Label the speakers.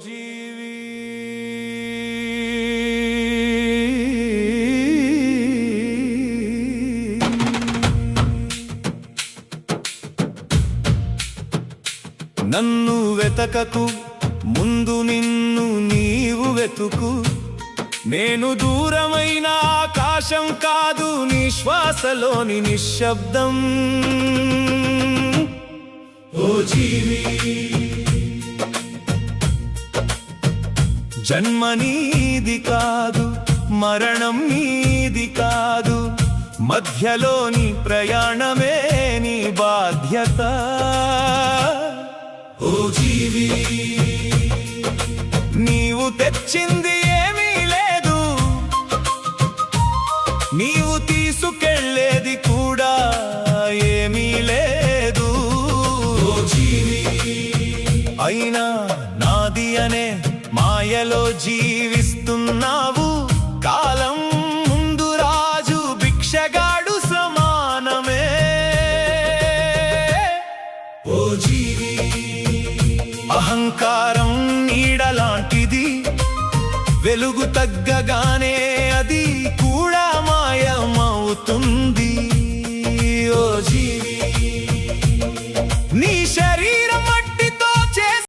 Speaker 1: జీవి నన్ను వెతకకు, ముందు నిన్ను నీవు వెతుకు. నేను దూరమైన ఆకాశం కాదు, నీ శ్వాసలోని నిశ్శబ్దం. ఓ జీవి, జన్మ నీది కాదు, మరణం నీది కాదు, మధ్యలోని ప్రయాణమే నీ బాధ్యత. ఓ జీవి, నీవు తెచ్చింది ఏమీ లేదు, నీవు తీసుకెళ్ళేది కూడా ఏమీ లేదు. ఓ జీవి, అయినా నాది అనే మాయలో జీవిస్తున్నావు. కాలం ముందు రాజు భిక్షగాడు సమానమే. ఓ జీవి, అహంకారం నీడలాంటిది, వెలుగు తగ్గగానే